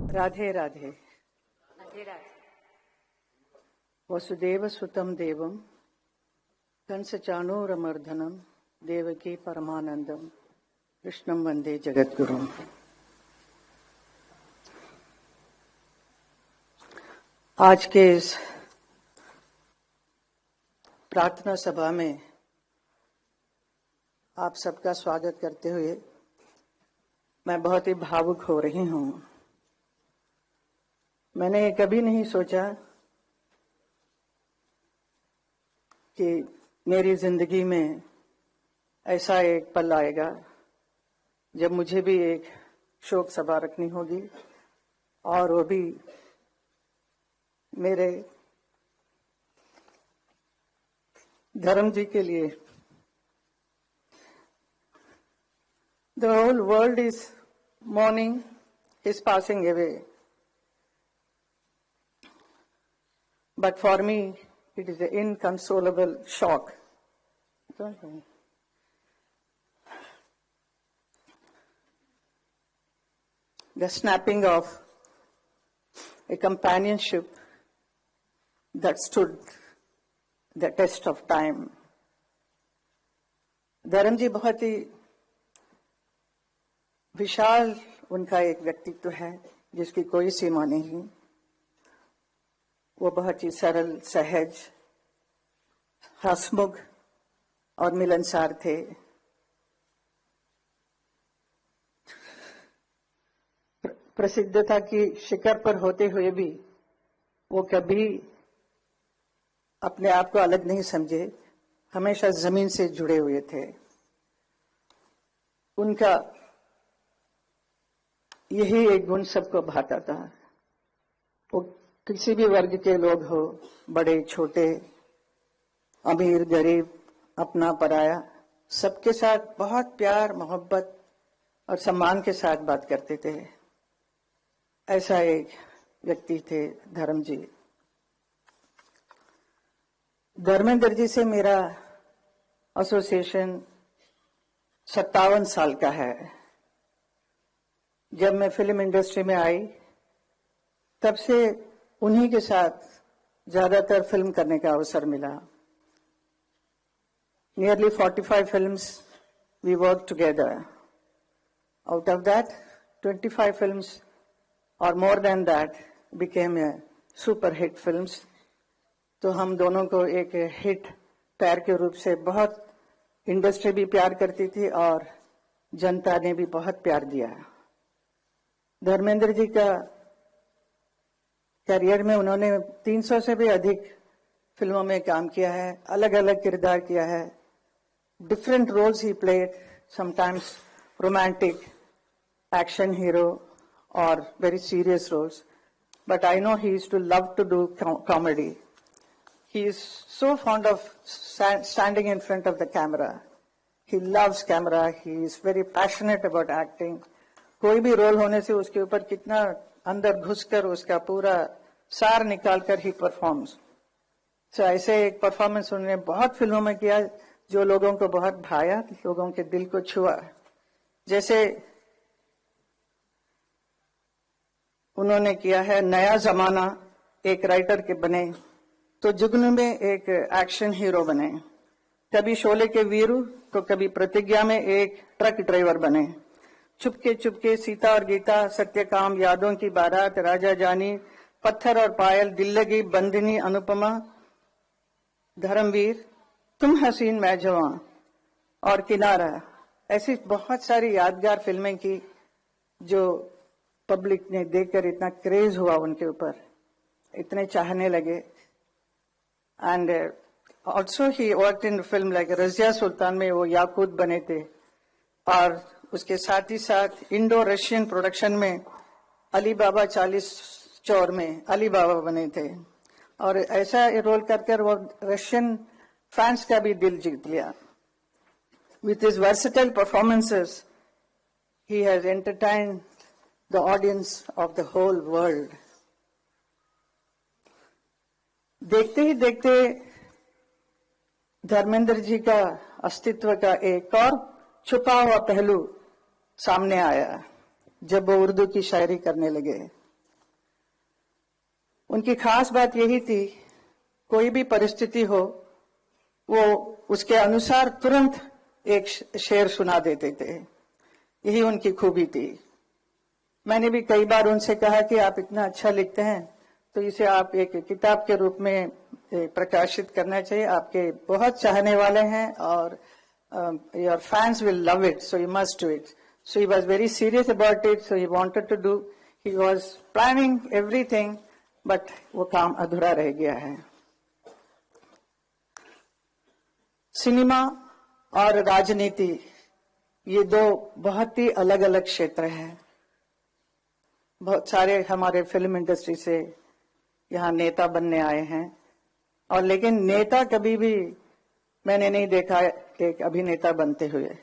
राधे राधे। राधे राधे। वसुदेव सुतम देवम कंस चाणूरमर्दनम देवकी परमानंदम कृष्णम वंदे जगद्गुरुम। आज के इस प्रार्थना सभा में आप सबका स्वागत करते हुए मैं बहुत ही भावुक हो रही हूं। मैंने कभी नहीं सोचा कि मेरी जिंदगी में ऐसा एक पल आएगा जब मुझे भी एक शोक सभा रखनी होगी, और वो भी मेरे धर्म जी के लिए। The whole world is mourning his passing away, but for me it is an inconsolable shock. The snapping of a companionship that stood the test of time. धर्म जी बहुत ही विशाल उनका एक व्यक्तित्व है जिसकी कोई सीमा नहीं। वो बहुत ही सरल, सहज, हंसमुख और मिलनसार थे। प्रसिद्धता की शिखर पर होते हुए भी वो कभी अपने आप को अलग नहीं समझे, हमेशा जमीन से जुड़े हुए थे। उनका यही एक गुण सबको भाता था। वो किसी भी वर्ग के लोग हो, बड़े छोटे, अमीर गरीब, अपना पराया, सबके साथ बहुत प्यार मोहब्बत और सम्मान के साथ बात करते थे। ऐसा एक व्यक्ति थे धर्म जी। धर्मेंद्र जी से मेरा एसोसिएशन 57 साल का है। जब मैं फिल्म इंडस्ट्री में आई तब से उन्हीं के साथ ज्यादातर फिल्म करने का अवसर मिला। Nearly 45 films we worked together. Out of that, 25 films or more than that became a super hit films. तो हम दोनों को एक हिट पैर के रूप से बहुत इंडस्ट्री भी प्यार करती थी और जनता ने भी बहुत प्यार दिया। धर्मेंद्र जी का करियर में उन्होंने 300 से भी अधिक फिल्मों में काम किया है, अलग अलग किरदार किया है। Different roles he played, sometimes romantic, action hero और very serious roles, but I know he used to love to do comedy. He is so fond of standing in front of the camera. He loves camera. He is very passionate about acting. कोई भी role होने से उसके ऊपर कितना अंदर घुसकर उसका पूरा सार निकालकर ही परफॉर्म्स। तो ऐसे एक परफॉर्मेंस उन्होंने बहुत फिल्मों में किया जो लोगों को बहुत भाया, लोगों के दिल को छुआ। जैसे उन्होंने किया है नया जमाना, एक राइटर के बने, तो जुगनू में एक एक्शन हीरो बने, कभी शोले के वीरू तो कभी प्रतिज्ञा में एक ट्रक ड्राइवर बने, चुपके चुपके सीता और गीता, सत्यकाम, यादों की बारात, राजा जानी, पत्थर और पायल, दिल लगी, बंदिनी, अनुपमा, धर्मवीर, तुम हसीन मैं जवां और किनारा। ऐसी बहुत सारी यादगार फिल्में की जो पब्लिक ने देखकर इतना क्रेज हुआ उनके ऊपर, इतने चाहने लगे। And also he worked in film like Razia Sultan में वो याकूत बने थे, और उसके साथ ही साथ इंडो रशियन प्रोडक्शन में अली बाबा 40 चौर में अली बाबा बने थे, और ऐसा रोल कर वो रशियन फैंस का भी दिल जीत लिया। With his versatile performances he has entertained the audience of the whole world. देखते ही देखते धर्मेंद्र जी का अस्तित्व का एक और छुपा हुआ पहलू सामने आया जब वो उर्दू की शायरी करने लगे। उनकी खास बात यही थी, कोई भी परिस्थिति हो वो उसके अनुसार तुरंत एक शेर सुना देते थे। यही उनकी खूबी थी। मैंने भी कई बार उनसे कहा कि आप इतना अच्छा लिखते हैं तो इसे आप एक किताब के रूप में प्रकाशित करना चाहिए। आपके बहुत चाहने वाले हैं और your fans will love it, so you must do it. So he was very serious about it, so he wanted to do, he was planning everything, but वो काम अधूरा रह गया है। सिनेमा और राजनीति ये दो बहुत ही अलग अलग क्षेत्र हैं। बहुत सारे हमारे फिल्म इंडस्ट्री से यहाँ नेता बनने आए हैं, और लेकिन नेता कभी भी मैंने नहीं देखा एक अभिनेता बनते हुए।